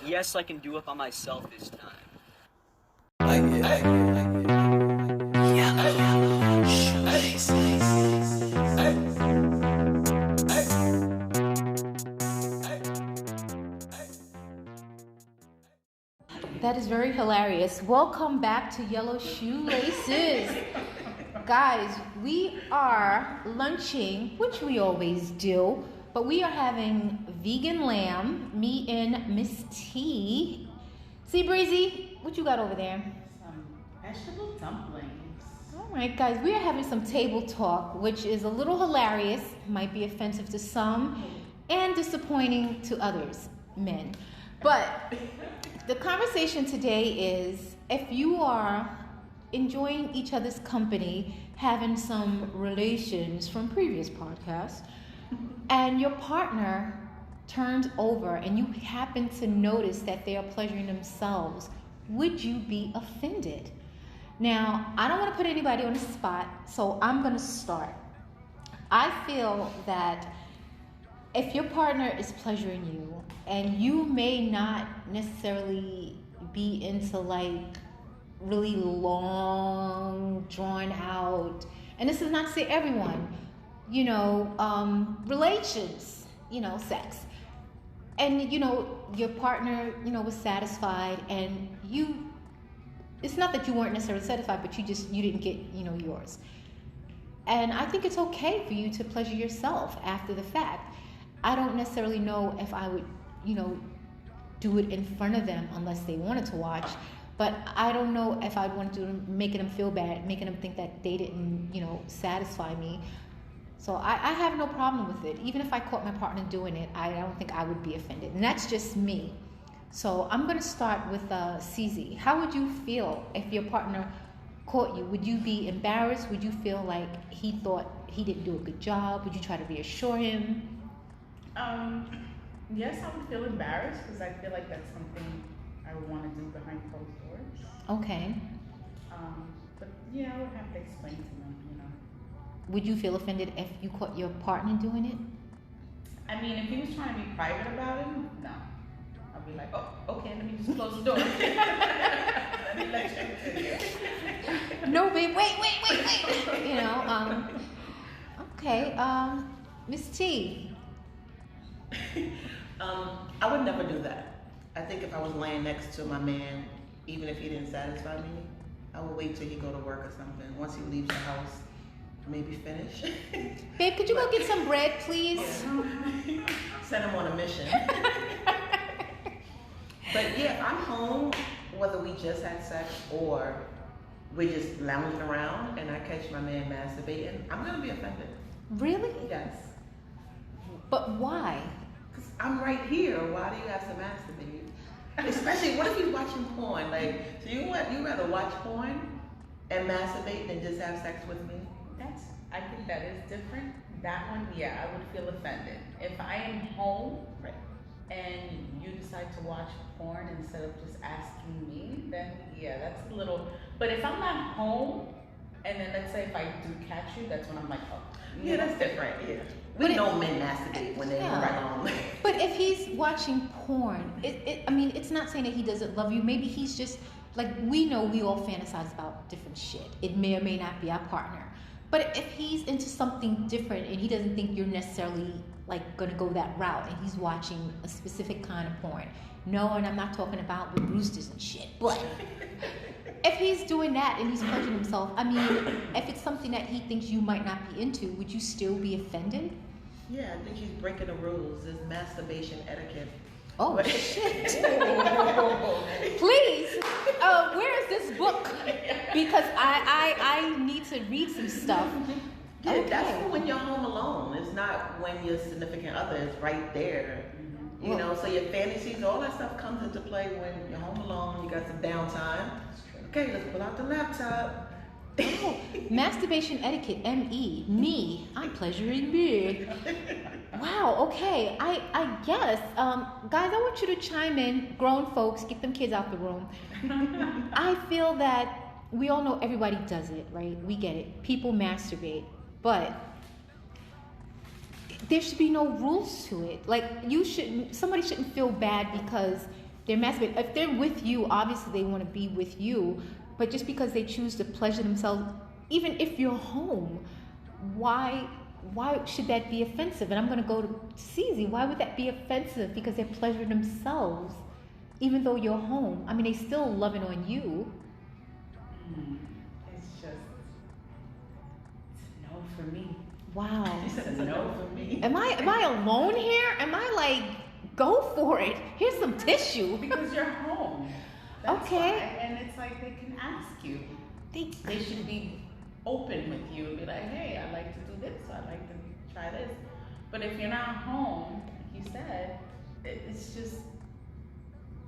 Yes, I can do it by myself this time. That is very hilarious. Welcome back to Yellow Shoelaces. Guys, we are lunching, which we always do, but we are having vegan lamb, me and Miss T. See, Breezy, what you got over there? Some vegetable dumplings. All right, guys, we are having some table talk, which is a little hilarious, might be offensive to some, and disappointing to others, men. But the conversation today is if you are enjoying each other's company, having some relations from previous podcasts, and your partner turns over and you happen to notice that they are pleasuring themselves, would you be offended? Now, I don't want to put anybody on the spot, so I'm going to start. I feel that if your partner is pleasuring you and you may not necessarily be into like really long, drawn out, and this is not to say everyone, relations, sex. And, your partner, was satisfied and it's not that you weren't necessarily satisfied, but you didn't get, yours. And I think it's okay for you to pleasure yourself after the fact. I don't necessarily know if I would, do it in front of them unless they wanted to watch. But I don't know if I'd want to do it making them feel bad, making them think that they didn't, satisfy me. So I have no problem with it. Even if I caught my partner doing it, I don't think I would be offended. And that's just me. So I'm going to start with CZ. How would you feel if your partner caught you? Would you be embarrassed? Would you feel like he thought he didn't do a good job? Would you try to reassure him? Yes, I would feel embarrassed because I feel like that's something I would want to do behind closed doors. Okay. But yeah, I would have to explain to them, Would you feel offended if you caught your partner doing it? I mean, if he was trying to be private about it, no. I'd be like, oh, okay, let me just close the door. Let me let you continue. No, babe, wait. Okay, Miss T. I would never do that. I think if I was laying next to my man, even if he didn't satisfy me, I would wait till he go to work or something. Once he leaves the house, maybe finish. Babe, could you go get some bread, please? Yeah. Send him on a mission. But yeah, if I'm home, whether we just had sex or we're just lounging around and I catch my man masturbating, I'm gonna be offended. Really? Yes. But why? Because I'm right here. Why do you have to masturbate? Especially, what if he's watching porn? Like, so you rather watch porn and masturbate than just have sex with me? I think that is different. That one, yeah, I would feel offended. If I am home Right. and you decide to watch porn instead of just asking me, then yeah, that's a little. But if I'm not home, and then let's say if I do catch you, that's when I'm like, oh, Yeah, that's different. Yeah. We But know men masturbate when they're Yeah. right on. But if he's watching porn, it's not saying that he doesn't love you. Maybe he's just, like, we know we all fantasize about different shit. It may or may not be our partner. But if he's into something different and he doesn't think you're necessarily, like, gonna go that route and he's watching a specific kind of porn. No, and I'm not talking about with roosters and shit. But if he's doing that and he's pleasuring himself, if it's something that he thinks you might not be into, would you still be offended? Yeah, I think he's breaking the rules. There's masturbation etiquette. Oh, But- shit. Please, where is this book? Because I need to read some stuff. Yeah, Okay. that's for when you're home alone. It's not when your significant other is right there. You know, so your fantasies, all that stuff comes into play when you're home alone, you got some downtime. Okay, let's pull out the laptop. Oh, masturbation etiquette, ME. Me. I'm pleasuring me. Wow, okay. I guess. Guys, I want you to chime in. Grown folks, get them kids out the room. I feel that we all know everybody does it, right? We get it. People masturbate. But there should be no rules to it. Like, somebody shouldn't feel bad because they're masturbating. If they're with you, obviously they want to be with you. But just because they choose to pleasure themselves, even if you're home, why should that be offensive? And I'm going to go to CZ. Why would that be offensive? Because they're pleasuring themselves, even though you're home. I mean, they still loving on you. It's just, it's a no for me. Wow. It's a no for me. Am I alone here? Am I like, go for it? Here's some tissue. Because you're home. That's Okay. why. And it's like they can ask you. They, They should be open with you and be like, hey, I'd like to do this, I'd like to try this. But if you're not home, like you said, it's just,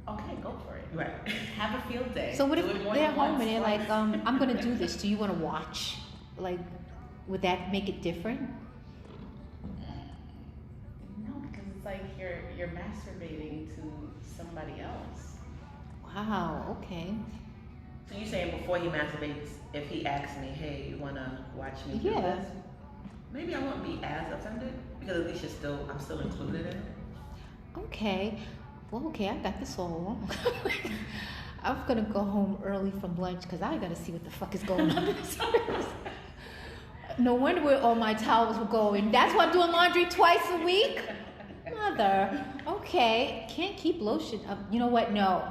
okay, go for it. Right. Have a field day. so what Do if it more they're than home once, and they're like, twice. I'm gonna do this. Do you want to watch? Like, would that make it different? No, because it's like you're masturbating to somebody else. Wow. Okay. So you saying before he masturbates, if he asks me, hey, you wanna watch me do Yeah. this? Maybe I wouldn't be as offended because at least I'm still included in it. Okay. Well, okay. I got this all wrong. I'm gonna go home early from lunch because I gotta see what the fuck is going on. No wonder where all my towels were going. That's why I'm doing laundry twice a week. Mother. Okay. Can't keep lotion up. You know what? No.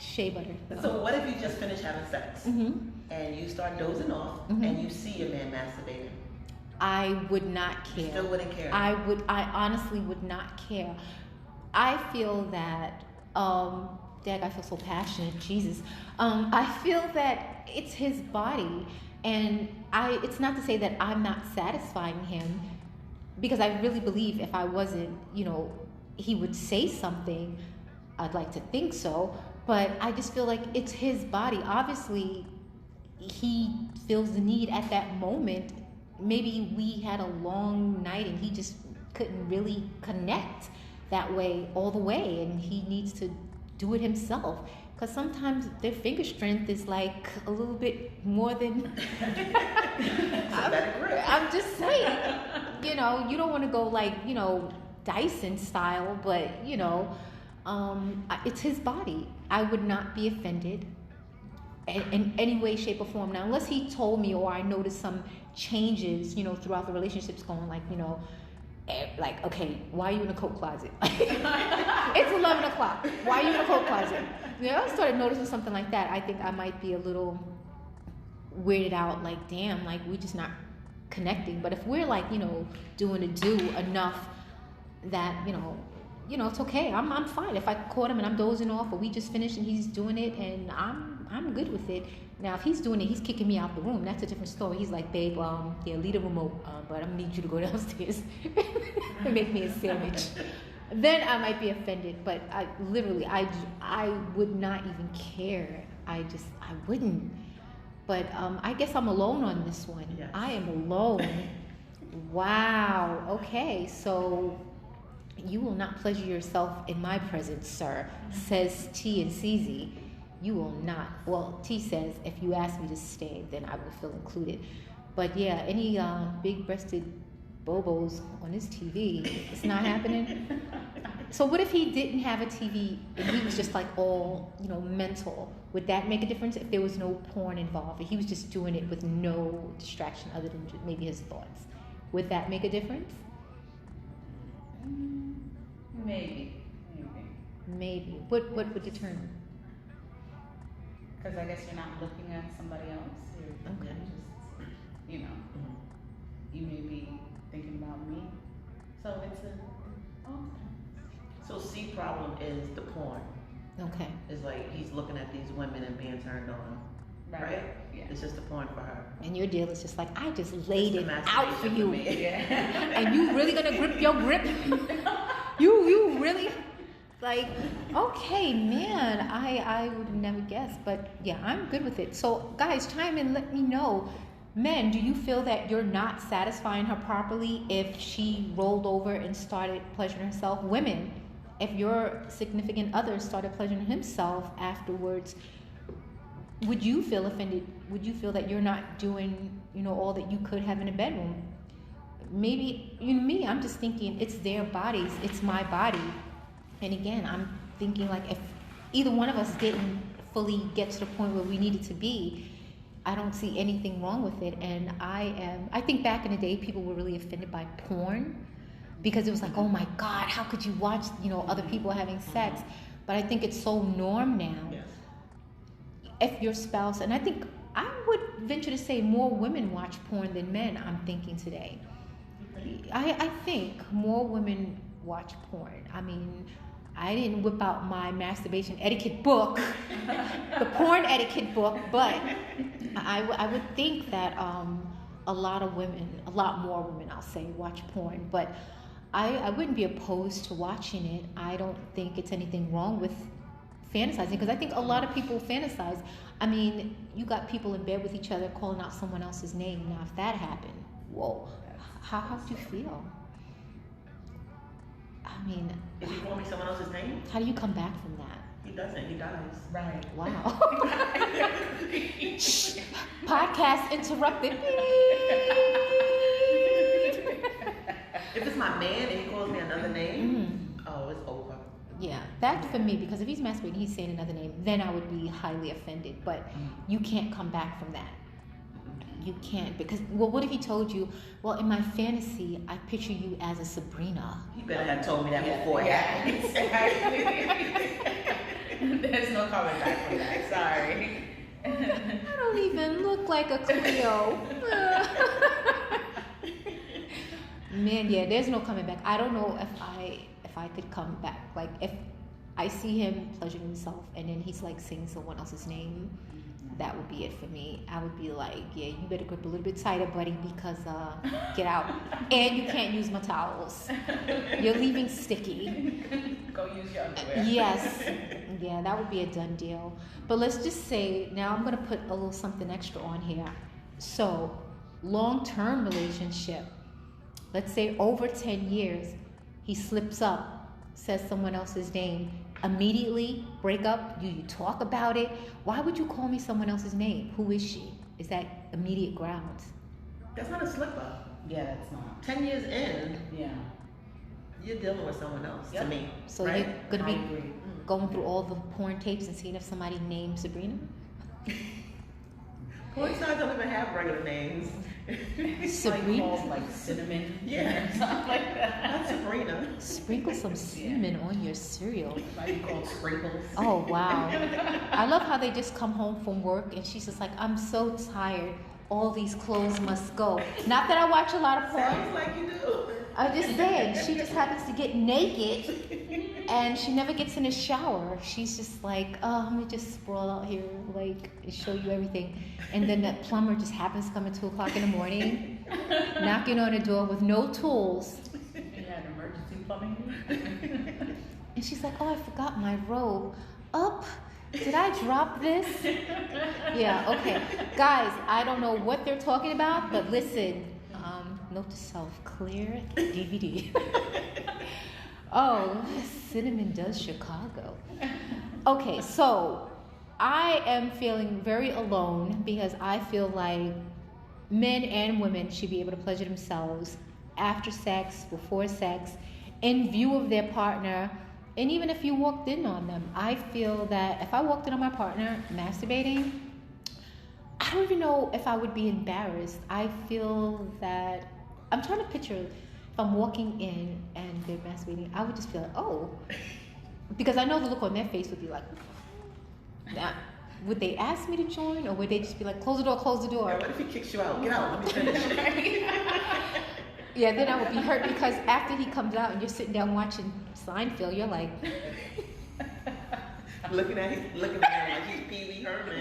Shea butter. So what if you just finish having sex Mm-hmm. and you start dozing off Mhm. and you see your man masturbating? I would not You care. still wouldn't care. I honestly would not care. I feel that, Dad, I feel so passionate, Jesus. I feel that it's his body, and it's not to say that I'm not satisfying him, because I really believe if I wasn't, he would say something. I'd like to think so, but I just feel like it's his body. Obviously, he feels the need at that moment. Maybe we had a long night and he just couldn't really connect that way all the way, and he needs to do it himself, because sometimes their finger strength is like a little bit more than It's a better grip. I'm just saying, you don't want to go like, Dyson style, but it's his body. I would not be offended in any way, shape, or form. Now, unless he told me or I noticed some changes, throughout the relationships going like, okay, why are you in the coat closet? It's 11 o'clock. Why are you in the coat closet? I started noticing something like that. I think I might be a little weirded out, like, damn, like, we're just not connecting. But if we're like, doing a do enough that, it's okay. I'm fine. If I caught him and I'm dozing off, or we just finished and he's doing it and I'm good with it. Now, if he's doing it, he's kicking me out the room. That's a different story. He's like, babe, leave the remote, but I'm gonna need you to go downstairs and make me a sandwich. Then I might be offended, but I would not even care. I wouldn't. But I guess I'm alone on this one. Yes. I am alone. Wow. Okay, so you will not pleasure yourself in my presence, sir, says T and CZ. You will not. Well, T says, if you ask me to stay, then I will feel included. But yeah, any big-breasted bobos on his TV, it's not happening. So what if he didn't have a TV and he was just like all, mental? Would that make a difference if there was no porn involved? If he was just doing it with no distraction other than maybe his thoughts? Would that make a difference? Maybe. Maybe. What would determine? Because I guess you're not looking at somebody else. You're Okay. just, you may be thinking about me. So it's So C problem is the porn. Okay. It's like he's looking at these women and being turned on. Right? Yeah. It's just the porn for her. And your deal is just like, I just laid It's it the out for masturbation you. me. Yeah. And you really gonna grip your grip? You really? Like, okay, man, I would never guess. But yeah, I'm good with it. So guys, chime in, let me know. Men, do you feel that you're not satisfying her properly if she rolled over and started pleasuring herself? Women, if your significant other started pleasuring himself afterwards, would you feel offended? Would you feel that you're not doing, all that you could have in a bedroom? Maybe, me, I'm just thinking it's their bodies, it's my body. And again, I'm thinking like either one of us didn't fully get to the point where we needed to be, I don't see anything wrong with it. And I think back in the day, people were really offended by porn because it was like, oh my God, how could you watch, other people having sex? But I think it's so norm now. Yes. If your spouse, and I think I would venture to say more women watch porn than men, I'm thinking today. I think more women watch porn. I mean, I didn't whip out my masturbation etiquette book, the porn etiquette book, but I would think that a lot more women, I'll say, watch porn. But I wouldn't be opposed to watching it. I don't think it's anything wrong with fantasizing, because I think a lot of people fantasize. I mean, you got people in bed with each other calling out someone else's name. Now, if that happened, whoa, how do you feel? I mean, If you call me someone else's name, how do you come back from that? he doesn't. He dies. Right. Wow. Podcast interrupted. If it's my man and he calls me another name, oh, it's over. Yeah, that's for me, because if he's masturbating, he's saying another name, then I would be highly offended. But you can't come back from that. You can't, because, well, what if he told you, well, in my fantasy, I picture you as a Sabrina? He better have told me that before it happened. There's no coming back from that. Sorry. I don't even look like a Cleo. Man, yeah, there's no coming back. I don't know if I could come back. Like, if I see him pleasuring himself and then he's like saying someone else's name, that would be it for me. I would be like, yeah, you better grip a little bit tighter, buddy, because get out. And you can't use my towels. You're leaving sticky. Go use your underwear. Yes. Yeah, that would be a done deal. But let's just say, now I'm going to put a little something extra on here. So, long-term relationship. Let's say over 10 years, he slips up, says someone else's name. Immediately break up. You talk about it. Why would you call me someone else's name? Who is she? Is that immediate grounds? That's not a slip up. Yeah, that's not. 10 years in, Yeah. you're dealing with someone else, to Yep. me. So right? you're gonna I be agree. going through all the porn tapes and seeing if somebody named Sabrina? Porn stars don't even have regular names. Sabrina? Like, called, like cinnamon. Yeah. Or something like that. Not Sabrina. Sprinkle some cinnamon on your cereal. Might be called sprinkles. Oh, wow. I love how they just come home from work and she's just like, I'm so tired. All these clothes must go. Not that I watch a lot of porn. Sounds like you do. I just saying, she just happens to get naked and she never gets in the shower. She's just like, oh, let me just sprawl out here, like, and show you everything. And then that plumber just happens to come at 2 o'clock in the morning, knocking on the door with no tools. Yeah, an emergency plumbing. And she's like, oh, I forgot my robe. Up. Did I drop this? Yeah, okay. Guys, I don't know what they're talking about, but listen, note to self, clear DVD. Oh, Cinnamon does Chicago. Okay, so I am feeling very alone because I feel like men and women should be able to pleasure themselves after sex, before sex, in view of their partner. And even if you walked in on them, I feel that if I walked in on my partner masturbating, I don't even know if I would be embarrassed. I feel that, I'm trying to picture if I'm walking in and they're masturbating, I would just feel like, oh, because I know the look on their face would be like, now, would they ask me to join, or would they just be like, close the door, close the door? Yeah, what if he kicks you out? Get out, let me finish. Yeah, then I would be hurt because after he comes out and you're sitting down watching Seinfeld, you're like, looking at him like he's Pee Wee Herman.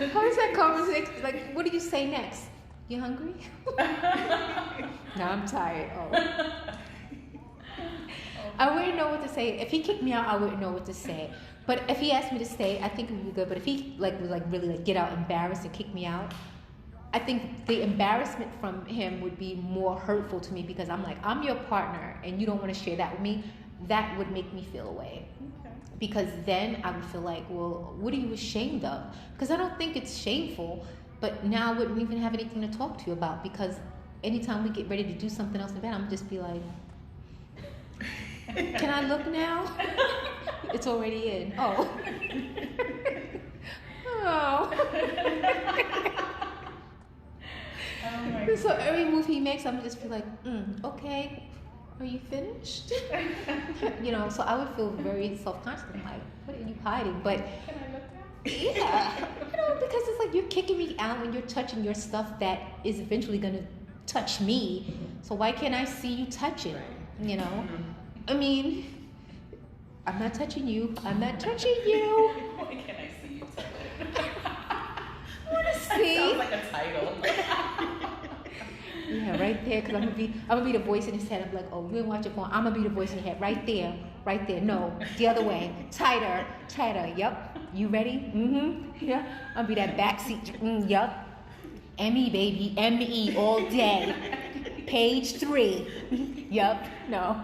how is that conversation? Like, what do you say next? You hungry? No, I'm tired. Oh. I wouldn't know what to say. If he kicked me out, I wouldn't know what to say. But if he asked me to stay, I think it would be good. But if he was really get out embarrassed and kick me out, I think the embarrassment from him would be more hurtful to me because I'm like, I'm your partner and you don't want to share that with me. That would make me feel away. Okay. Because then I would feel like, well, what are you ashamed of? Because I don't think it's shameful, but now I wouldn't even have anything to talk to you about because anytime we get ready to do something else in bed, I'm just be like, can I look now? it's already in. Oh. Oh. Oh my So every move he makes, I'm just feel like, okay, are you finished? You know, so I would feel very self-conscious. I'm like, what are you hiding? But Can I look now? yeah, you know, because it's like you're kicking me out when you're touching your stuff that is eventually gonna touch me. So why can't I see you touch it? You know, I mean, I'm not touching you. I'm not touching you. Why can't I see you touch it? I wanna That see. sounds like a title. Yeah, right there, because I'm gonna be the voice in his head. I'm like, oh, you ain't watch your phone. I'm gonna be the voice in your head, right there, right there. No, the other way, tighter, tighter. Yup. You ready? Yeah. I'm gonna be that backseat. Yup. Me, baby, me all day. Page 3. Yup. No.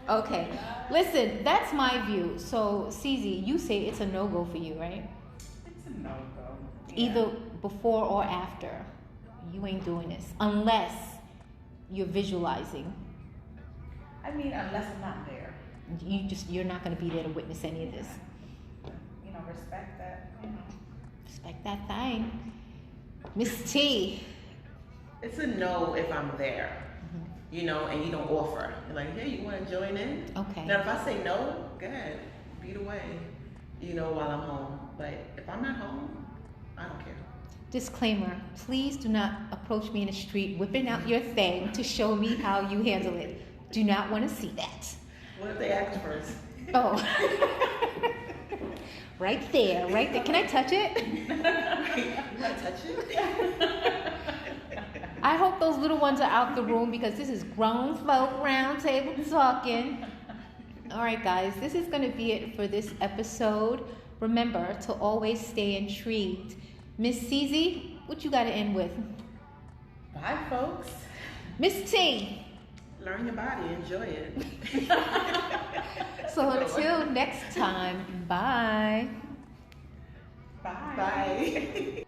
Okay. Listen, that's my view. So, CZ, you say it's a no-go for you, right? It's a no-go. Yeah. Either before or after. You ain't doing this unless you're visualizing. I mean, unless I'm not there. You're not going to be there to witness any of this. You know, respect that. You know. Respect that thing. Miss T. It's a no if I'm there, you know, and you don't offer. You're like, hey, you want to join in? Okay. Now, if I say no, go ahead, beat away, you know, while I'm home. But if I'm not home, I don't care. Disclaimer, please do not approach me in the street whipping out your thing to show me how you handle it. Do not want to see that. What if they ask first? Oh. Right there, right there. Can I touch it? You want to touch it? I hope those little ones are out the room because this is grown folk round table talking. All right, guys, this is going to be it for this episode. Remember to always stay intrigued. Miss CZ, what you got to end with? Bye, folks. Miss T. Learn your body, enjoy it. So until next time, bye. Bye. Bye.